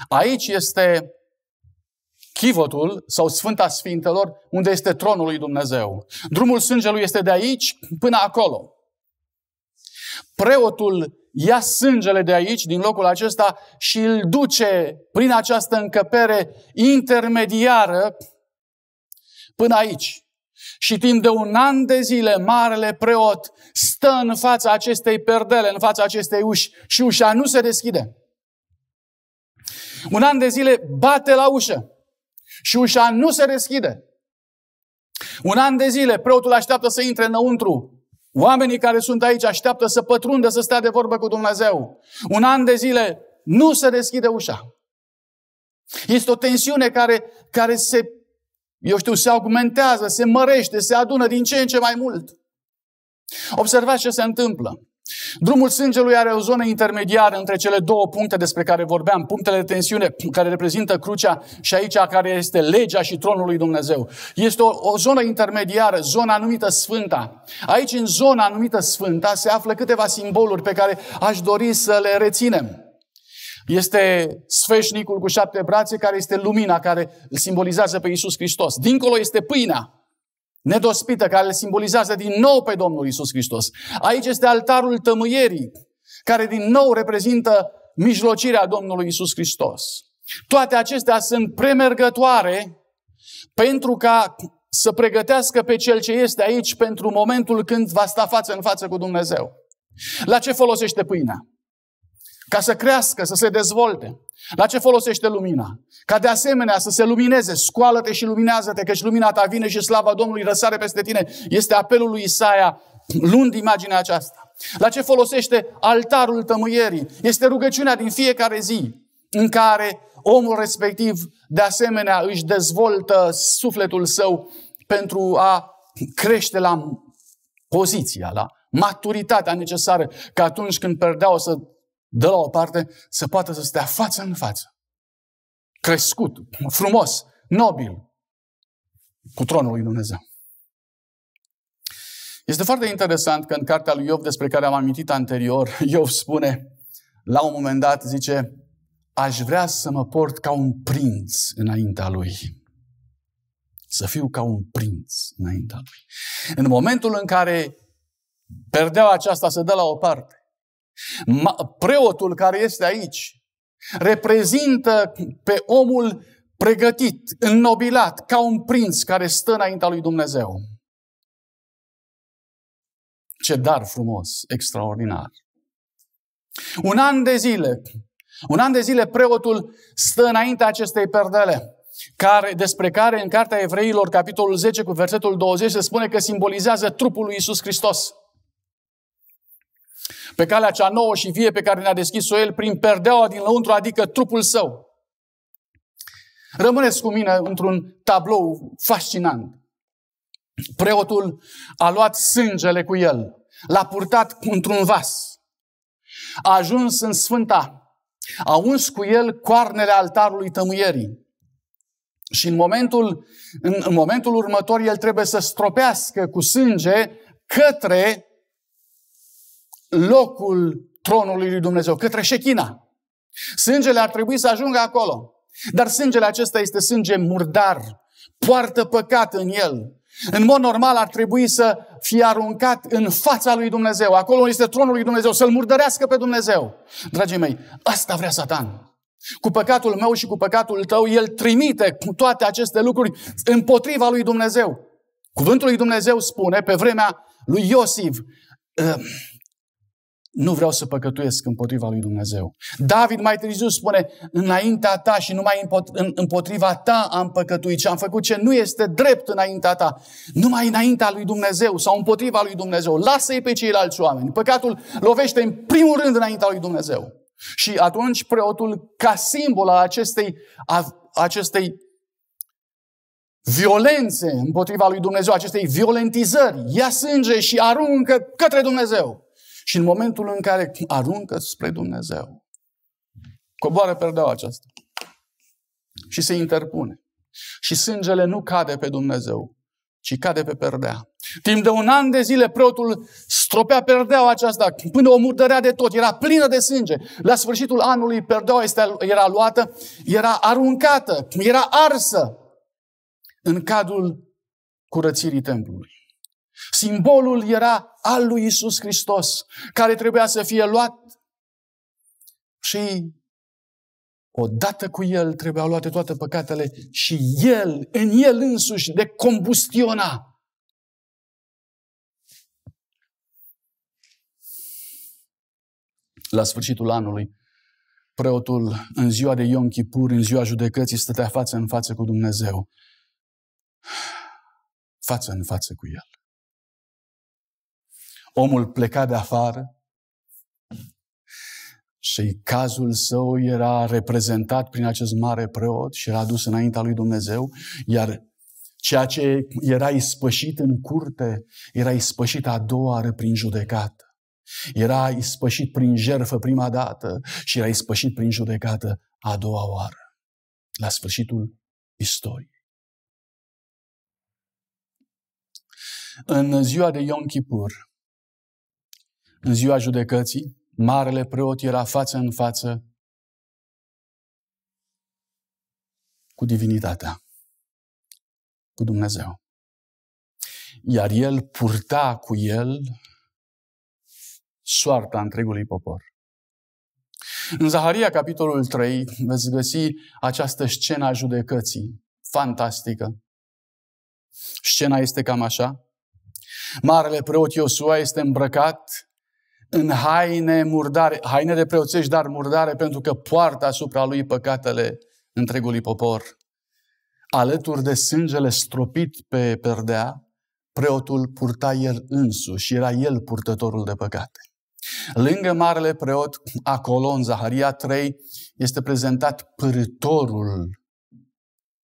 Aici este chivotul sau Sfânta Sfintelor, unde este tronul lui Dumnezeu. Drumul sângelui este de aici până acolo. Preotul ia sângele de aici, din locul acesta, și îl duce prin această încăpere intermediară până aici. Și timp de 1 an de zile, marele preot stă în fața acestei perdele, în fața acestei uși și ușa nu se deschide. 1 an de zile bate la ușă și ușa nu se deschide. 1 an de zile preotul așteaptă să intre înăuntru. Oamenii care sunt aici așteaptă să pătrundă, să stea de vorbă cu Dumnezeu. 1 an de zile nu se deschide ușa. Este o tensiune care se augmentează, se mărește, se adună din ce în ce mai mult. Observați ce se întâmplă. Drumul sângelui are o zonă intermediară între cele două puncte despre care vorbeam, punctele de tensiune care reprezintă crucea și aici care este legea și tronul lui Dumnezeu. Este o zonă intermediară, zona numită Sfânta. Aici, în zona numită Sfânta, se află câteva simboluri pe care aș dori să le reținem. Este sfeșnicul cu 7 brațe, care este lumina care îl simbolizează pe Iisus Hristos. Dincolo este pâinea nedospită, care îl simbolizează din nou pe Domnul Iisus Hristos. Aici este altarul tămâierii, care din nou reprezintă mijlocirea Domnului Iisus Hristos. Toate acestea sunt premergătoare pentru ca să pregătească pe cel ce este aici pentru momentul când va sta față în față cu Dumnezeu. La ce folosește pâinea? Ca să crească, să se dezvolte. La ce folosește lumina? Ca de asemenea să se lumineze. Scoală-te și luminează-te, căci lumina ta vine și slava Domnului răsare peste tine. Este apelul lui Isaia, luând imaginea aceasta. La ce folosește altarul tămâierii? Este rugăciunea din fiecare zi, în care omul respectiv de asemenea își dezvoltă sufletul său pentru a crește la poziția, la maturitatea necesară, că atunci când perdeaua să dă la o parte, să poată să stea față în față. Crescut, frumos, nobil, cu tronul lui Dumnezeu. Este foarte interesant că în cartea lui Iov, despre care am amintit anterior, Iov spune, la un moment dat, zice, aș vrea să mă port ca un prinț înaintea lui. Să fiu ca un prinț înaintea lui. În momentul în care perdeaua aceasta se dă la o parte, preotul care este aici reprezintă pe omul pregătit, înnobilat, ca un prinț care stă înaintea lui Dumnezeu. Ce dar frumos, extraordinar. Un an de zile preotul stă înaintea acestei perdele, despre care în Cartea Evreilor, capitolul 10, cu versetul 20, se spune că simbolizează trupul lui Iisus Hristos. Pe calea cea nouă și vie pe care ne-a deschis-o El prin perdeaua din lăuntru, adică trupul Său. Rămâneți cu mine într-un tablou fascinant. Preotul a luat sângele cu el, l-a purtat într-un vas, a ajuns în Sfânta, a uns cu el coarnele altarului tămâierii. Și în momentul următor, el trebuie să stropească cu sânge către locul tronului lui Dumnezeu, către Șechina. Sângele ar trebui să ajungă acolo. Dar sângele acesta este sânge murdar, poartă păcat în el. În mod normal ar trebui să fie aruncat în fața lui Dumnezeu. Acolo este tronul lui Dumnezeu, să-L murdărească pe Dumnezeu. Dragii mei, asta vrea Satan. Cu păcatul meu și cu păcatul tău, el trimite cu toate aceste lucruri împotriva lui Dumnezeu. Cuvântul lui Dumnezeu spune, pe vremea lui Iosif, nu vreau să păcătuiesc împotriva lui Dumnezeu. David mai târziu spune, înaintea ta și numai împotriva ta am păcătuit și am făcut ce nu este drept înaintea ta. Numai înaintea lui Dumnezeu sau împotriva lui Dumnezeu. Lasă-i pe ceilalți oameni. Păcatul lovește în primul rând înaintea lui Dumnezeu. Și atunci preotul, ca simbol al acestei violențe împotriva lui Dumnezeu, acestei violentizări, ia sânge și aruncă către Dumnezeu. Și în momentul în care aruncă spre Dumnezeu, coboară perdeaua aceasta și se interpune. Și sângele nu cade pe Dumnezeu, ci cade pe perdea. Timp de 1 an de zile preotul stropea perdeaua aceasta până o murdărea de tot. Era plină de sânge. La sfârșitul anului perdeaua era luată, era aruncată, era arsă în cadrul curățirii templului. Simbolul era al lui Iisus Hristos, care trebuia să fie luat și odată cu El trebuiau luate toate păcatele și El, în El însuși, decombustiona. La sfârșitul anului, preotul, în ziua de Yom Kippur, în ziua judecății, stătea față în față cu Dumnezeu. Față în față cu El. Omul pleca de afară și cazul său era reprezentat prin acest mare preot și era adus înaintea lui Dumnezeu, iar ceea ce era ispășit în curte era ispășit a doua oară prin judecată. Era ispășit prin jertfă prima dată și era ispășit prin judecată a doua oară, la sfârșitul istoriei. În ziua de Yom Kippur, în ziua judecății, marele preot era față în față cu divinitatea, cu Dumnezeu. Iar el purta cu el soarta întregului popor. În Zaharia, capitolul 3, veți găsi această scenă a judecății, fantastică. Scena este cam așa. Marele preot Iosua este îmbrăcat în haine murdare, haine de preoțești, dar murdare, pentru că poartă asupra lui păcatele întregului popor. Alături de sângele stropit pe perdea, preotul purta el însuși și era el purtătorul de păcate. Lângă marele preot, acolo, în Zaharia 3, este prezentat pârâtorul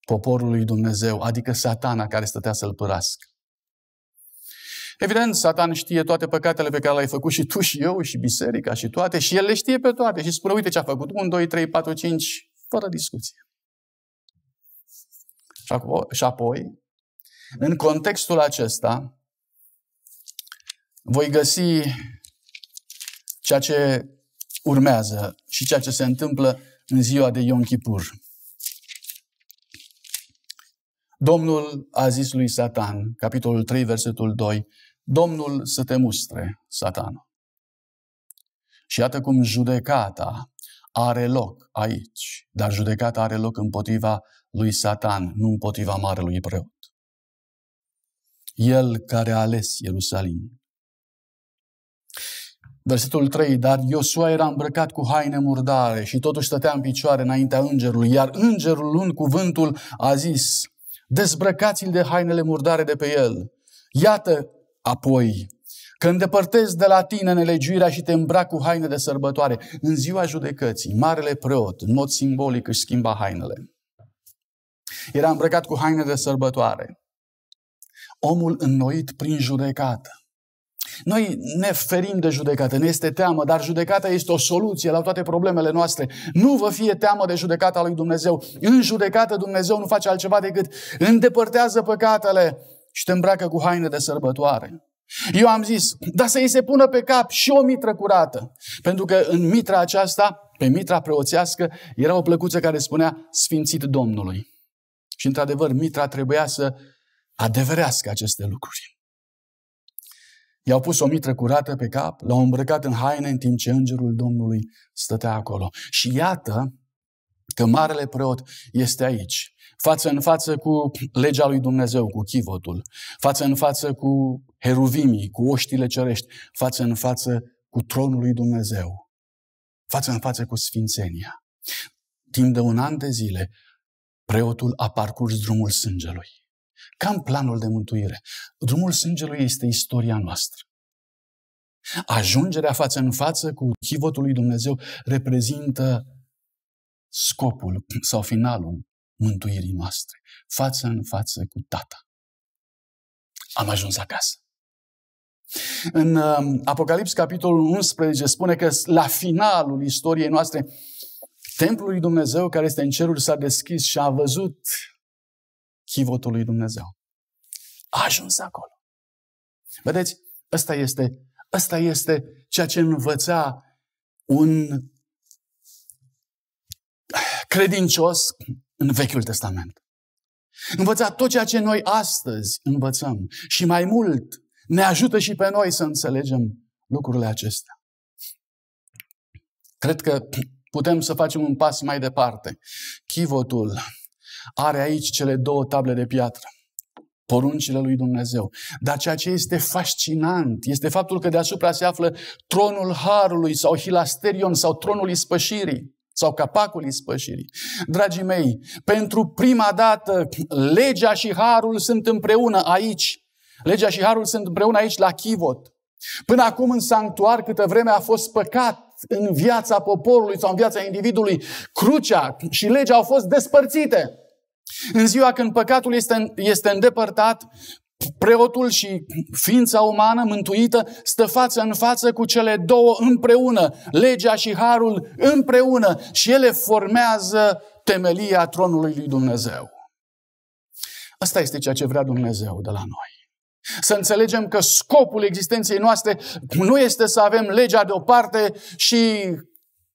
poporului Dumnezeu, adică Satana care stătea să-l pârască. Evident, Satan știe toate păcatele pe care le-ai făcut și tu și eu și biserica și toate și el le știe pe toate și spune, uite ce a făcut, 1, 2, 3, 4, 5, fără discuție. Și apoi, în contextul acesta, voi găsi ceea ce urmează și ceea ce se întâmplă în ziua de Yom Kippur. Domnul a zis lui Satan, capitolul 3, versetul 2, Domnul să te mustre, Satan. Și iată cum judecata are loc aici, dar judecata are loc împotriva lui Satan, nu împotriva marelui preot. El care a ales Ierusalim. Versetul 3, dar Iosua era îmbrăcat cu haine murdare și totuși stătea în picioare înaintea îngerului, iar îngerul luând cuvântul a zis, dezbrăcați-l de hainele murdare de pe el. Iată apoi că îndepărtezi de la tine nelegiuirea și te îmbrac cu haine de sărbătoare. În ziua judecății, marele preot, în mod simbolic, își schimba hainele. Era îmbrăcat cu haine de sărbătoare. Omul înnoit prin judecată. Noi ne ferim de judecată, ne este teamă, dar judecata este o soluție la toate problemele noastre. Nu vă fie teamă de judecata lui Dumnezeu. În judecată Dumnezeu nu face altceva decât îndepărtează păcatele și te îmbracă cu haine de sărbătoare. Eu am zis, dar să îi se pună pe cap și o mitră curată. Pentru că în mitra aceasta, pe mitra preoțească, era o plăcuță care spunea Sfințit Domnului. Și într-adevăr, mitra trebuia să adeverească aceste lucruri. I-au pus o mitră curată pe cap, l-au îmbrăcat în haine în timp ce îngerul Domnului stătea acolo. Și iată că marele preot este aici, față în față cu legea lui Dumnezeu, cu chivotul, față în față cu heruvimii, cu oștile cerești, față în față cu tronul lui Dumnezeu, față în față cu sfințenia. Timp de 1 an de zile, preotul a parcurs drumul sângelui. Ca în planul de mântuire. Drumul sângelui este istoria noastră. Ajungerea față în față cu chivotul lui Dumnezeu reprezintă scopul sau finalul mântuirii noastre. Față în față cu Tata. Am ajuns acasă. În Apocalips, capitolul 11, spune că la finalul istoriei noastre, templul lui Dumnezeu care este în ceruri s-a deschis și a văzut chivotul lui Dumnezeu. A ajuns acolo. Vedeți? Ăsta este ceea ce învăța un credincios în Vechiul Testament. Învăța tot ceea ce noi astăzi învățăm și mai mult ne ajută și pe noi să înțelegem lucrurile acestea. Cred că putem să facem un pas mai departe. Chivotul are aici cele 2 table de piatră, poruncile lui Dumnezeu. Dar ceea ce este fascinant este faptul că deasupra se află tronul Harului sau Hilasterion sau tronul ispășirii sau capacul ispășirii. Dragii mei, pentru prima dată legea și Harul sunt împreună aici. Legea și Harul sunt împreună aici la chivot. Până acum în sanctuar, câtă vreme a fost păcat în viața poporului sau în viața individului, crucea și legea au fost despărțite. În ziua când păcatul este îndepărtat, preotul și ființa umană mântuită stă față în față cu cele 2 împreună, legea și Harul împreună și ele formează temelia tronului lui Dumnezeu. Asta este ceea ce vrea Dumnezeu de la noi. Să înțelegem că scopul existenței noastre nu este să avem legea de o parte și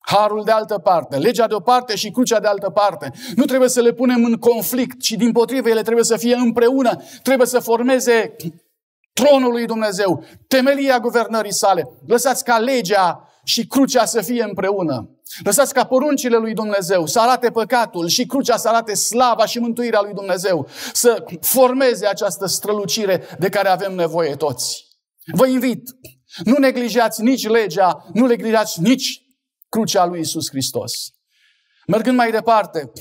Harul de altă parte, legea de o parte și crucea de altă parte. Nu trebuie să le punem în conflict, ci dimpotrivă ele trebuie să fie împreună. Trebuie să formeze tronul lui Dumnezeu, temelia guvernării sale. Lăsați ca legea și crucea să fie împreună. Lăsați ca poruncile lui Dumnezeu să arate păcatul și crucea să arate slava și mântuirea lui Dumnezeu. Să formeze această strălucire de care avem nevoie toți. Vă invit, nu neglijați nici legea, nu neglijați nici crucea lui Iisus Hristos. Mergând mai departe,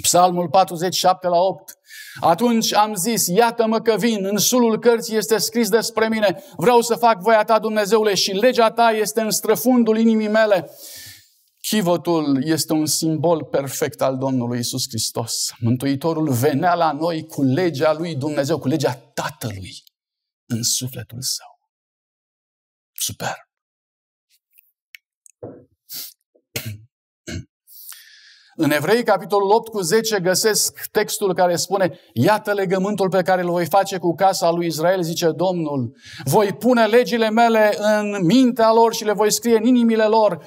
Psalmul 47 la 8. Atunci am zis, iată-mă că vin, în sulul cărții este scris despre mine, vreau să fac voia ta, Dumnezeule, și legea ta este în străfundul inimii mele. Chivotul este un simbol perfect al Domnului Iisus Hristos. Mântuitorul venea la noi cu legea lui Dumnezeu, cu legea Tatălui în sufletul său. Super! În Evrei, capitolul 8 cu 10, găsesc textul care spune: iată legământul pe care îl voi face cu casa lui Israel, zice Domnul. Voi pune legile mele în mintea lor și le voi scrie în inimile lor.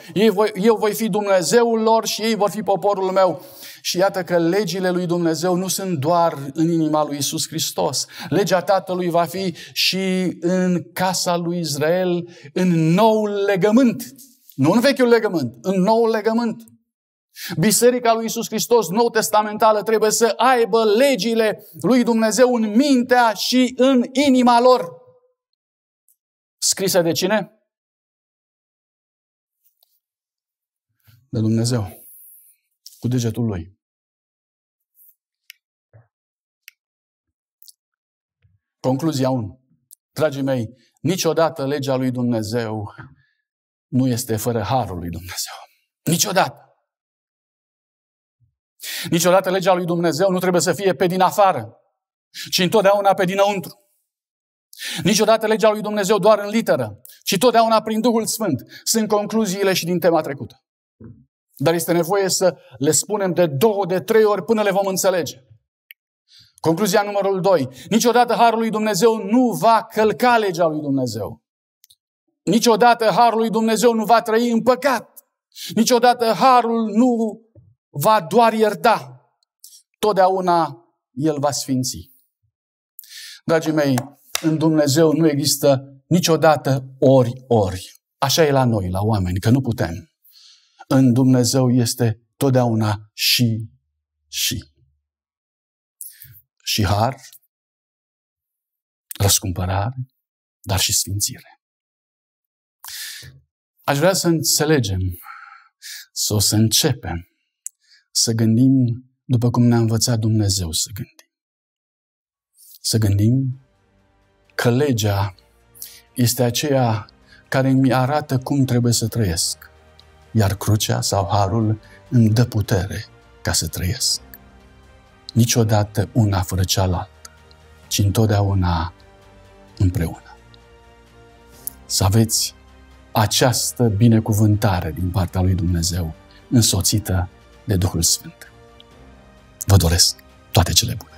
Eu voi fi Dumnezeul lor și ei vor fi poporul meu. Și iată că legile lui Dumnezeu nu sunt doar în inima lui Iisus Hristos. Legea Tatălui va fi și în casa lui Israel, în noul legământ. Nu în vechiul legământ, în noul legământ. Biserica lui Iisus Hristos, nou testamentală, trebuie să aibă legile lui Dumnezeu în mintea și în inima lor. Scrise de cine? De Dumnezeu. Cu degetul lui. Concluzia 1. Dragii mei, niciodată legea lui Dumnezeu nu este fără harul lui Dumnezeu. Niciodată. Niciodată legea lui Dumnezeu nu trebuie să fie pe din afară, ci întotdeauna pe dinăuntru. Niciodată legea lui Dumnezeu doar în literă, ci totdeauna prin Duhul Sfânt. Sunt concluziile și din tema trecută. Dar este nevoie să le spunem de 2, de 3 ori până le vom înțelege. Concluzia numărul 2. Niciodată harul lui Dumnezeu nu va călca legea lui Dumnezeu. Niciodată harul lui Dumnezeu nu va trăi în păcat. Niciodată harul nu va doar ierta. Totdeauna el va sfinți. Dragii mei, în Dumnezeu nu există niciodată ori. Așa e la noi, la oameni, că nu putem. În Dumnezeu este totdeauna și. Și har, răscumpărare, dar și sfințire. Aș vrea să înțelegem, să începem să gândim după cum ne-a învățat Dumnezeu să gândim. Să gândim că legea este aceea care mi arată cum trebuie să trăiesc, iar crucea sau harul îmi dă putere ca să trăiesc. Niciodată una fără cealaltă, ci întotdeauna împreună. Să aveți această binecuvântare din partea lui Dumnezeu, însoțită de Duhul Sfânt. Vă doresc toate cele bune.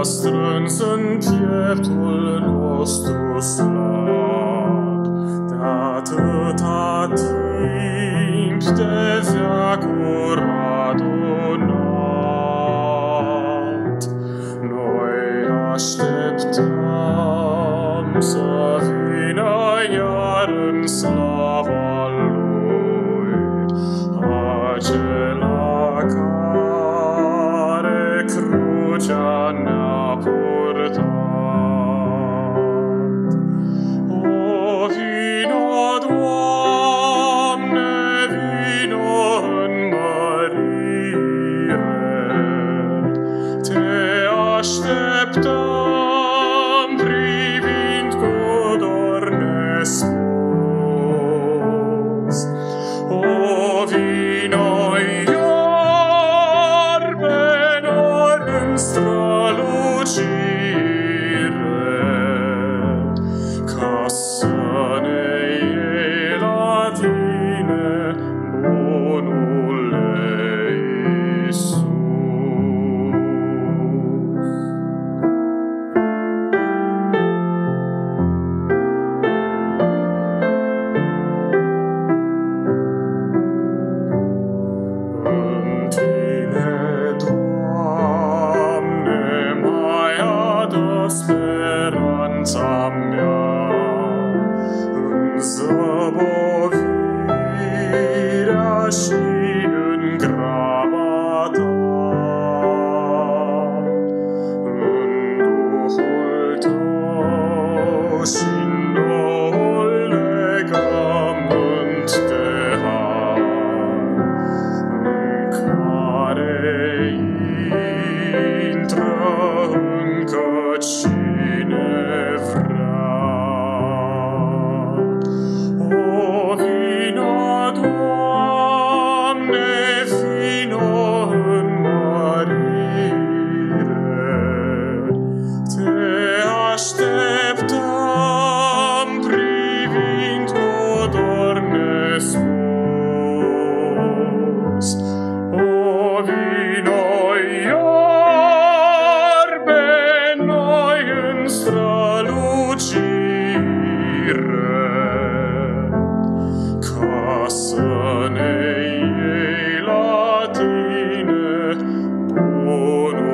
Strâns în pieptul nostru slab, de atâta timp de veacuri adunat. Noi așteptăm să vină iar în slava Lui, acela care crucea ne-a purtat. O, vino, Doamne, vino în mărire, Te așteptăm privind cu dor nespus. O, vino iar pe noi în strălucire, ca să ne iei la Tine, bunule Iisus. În Tine, Doamne, mai adă speranța mea, în zăbovirea și în graba Ta, în Duhul Tău și în noul legământ de har, în care intră încă cine vrea. bunul